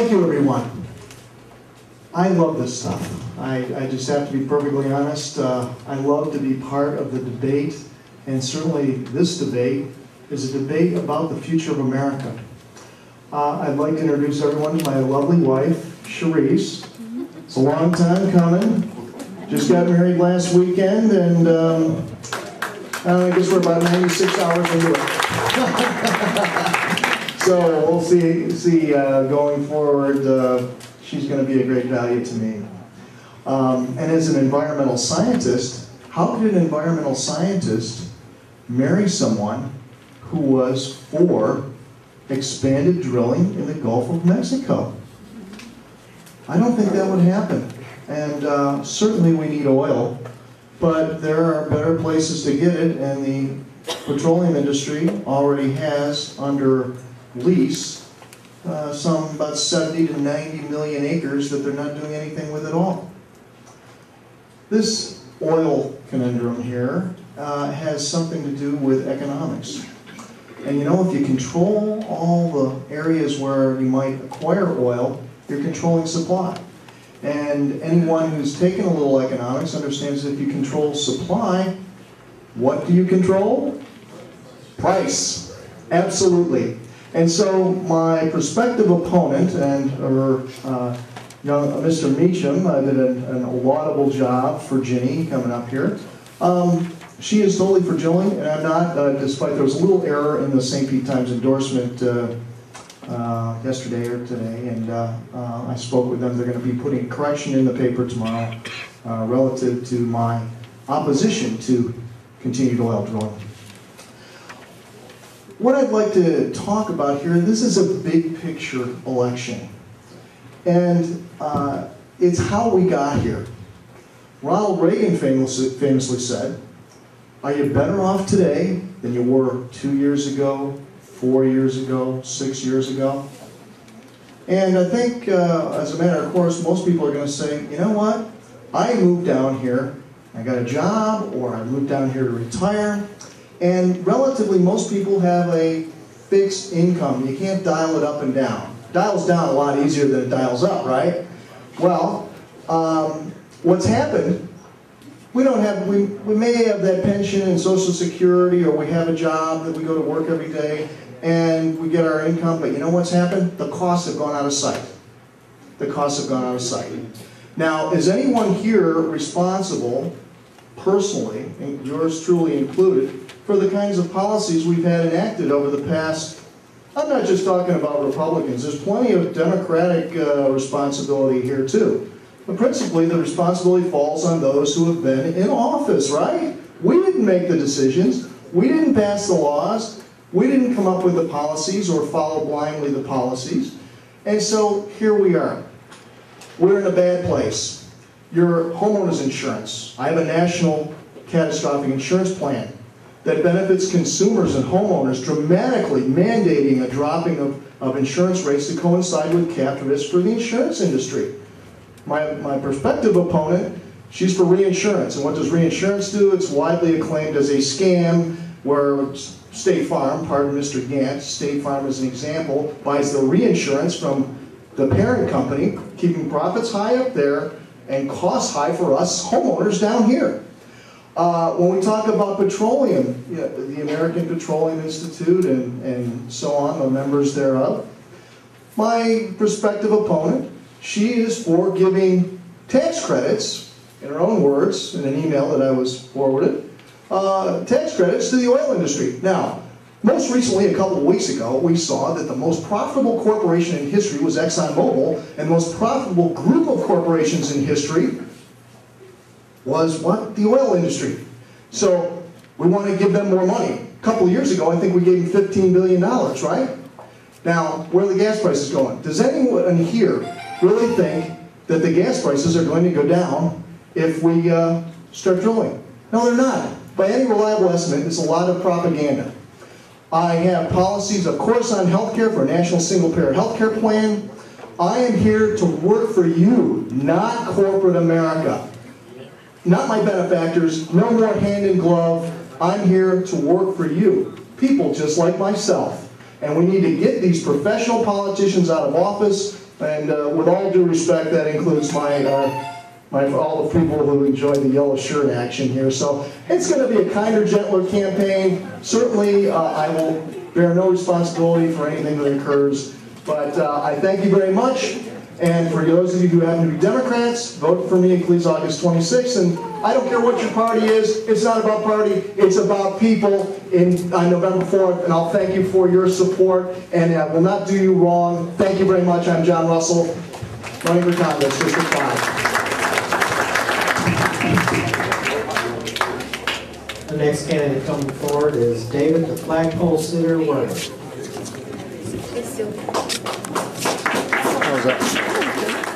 Thank you, everyone. I love this stuff. I just have to be perfectly honest. I love to be part of the debate, and certainly this debate is a debate about the future of America. I'd like to introduce everyone to my lovely wife, Cherise. It's a long time coming. Just got married last weekend, and I guess we're about 96 hours into it. So we'll see going forward. She's going to be a great value to me. And as an environmental scientist, how could an environmental scientist marry someone who was for expanded drilling in the Gulf of Mexico? I don't think that would happen. And certainly we need oil, but there are better places to get it, and the petroleum industry already has under lease some about 70 to 90 million acres that they're not doing anything with at all. This oil conundrum here has something to do with economics. And you know, if you control all the areas where you might acquire oil, you're controlling supply. And anyone who's taken a little economics understands that if you control supply, what do you control? Price. Absolutely. And so my prospective opponent, Mr. Meacham, did an laudable job for Ginny coming up here. She is totally for drilling, and I'm not, despite there was a little error in the St. Pete Times endorsement yesterday or today, and I spoke with them. They're going to be putting correction in the paper tomorrow relative to my opposition to continued oil drilling. What I'd like to talk about here, this is a big picture election. And it's how we got here. Ronald Reagan famously said, are you better off today than you were 2 years ago, 4 years ago, 6 years ago? And I think, as a matter of course, most people are going to say, you know what? I moved down here, I got a job, or I moved down here to retire. And relatively, most people have a fixed income. You can't dial it up and down. Dials down a lot easier than it dials up, right? Well, what's happened, we may have that pension and Social Security, or we have a job that we go to work every day, and we get our income, but you know what's happened? The costs have gone out of sight. The costs have gone out of sight. Now, is anyone here responsible, personally, and yours truly included, for the kinds of policies we've had enacted over the past, I'm not just talking about Republicans, there's plenty of Democratic responsibility here too. But principally the responsibility falls on those who have been in office, right? We didn't make the decisions, we didn't pass the laws, we didn't come up with the policies or follow blindly the policies. And so here we are. We're in a bad place. Your homeowner's insurance. I have a national catastrophic insurance plan that benefits consumers and homeowners, dramatically mandating a dropping of insurance rates to coincide with capped risk for the insurance industry. My prospective opponent, she's for reinsurance. And what does reinsurance do? It's widely acclaimed as a scam where State Farm, pardon Mr. Gant, State Farm as an example, buys the reinsurance from the parent company, keeping profits high up there and costs high for us homeowners down here. When we talk about petroleum, the American Petroleum Institute and so on, the members thereof, my prospective opponent, she is for giving tax credits, in her own words, in an email that I was forwarded, tax credits to the oil industry. Now, most recently, a couple of weeks ago, we saw that the most profitable corporation in history was ExxonMobil, and the most profitable group of corporations in history was what? The oil industry. So we want to give them more money. A couple of years ago, I think we gave them $15 billion, right? Now, where are the gas prices going? Does anyone here really think that the gas prices are going to go down if we start drilling? No, they're not. By any reliable estimate, it's a lot of propaganda. I have policies, of course, on healthcare for a national single-payer healthcare plan. I am here to work for you, not corporate America. Not my benefactors, no more hand in glove. I'm here to work for you, people just like myself. And we need to get these professional politicians out of office And with all due respect, that includes all the people who enjoy the yellow shirt action here. So it's going to be a kinder, gentler campaign. Certainly, I will bear no responsibility for anything that occurs. But I thank you very much. And for those of you who happen to be Democrats, vote for me, please, August 26th. And I don't care what your party is. It's not about party. It's about people on November 4th. And I'll thank you for your support. And I will not do you wrong. Thank you very much. I'm John Russell, running for Congress, District 5. The next candidate coming forward is David the Flagpole Sitter Werner. How's that?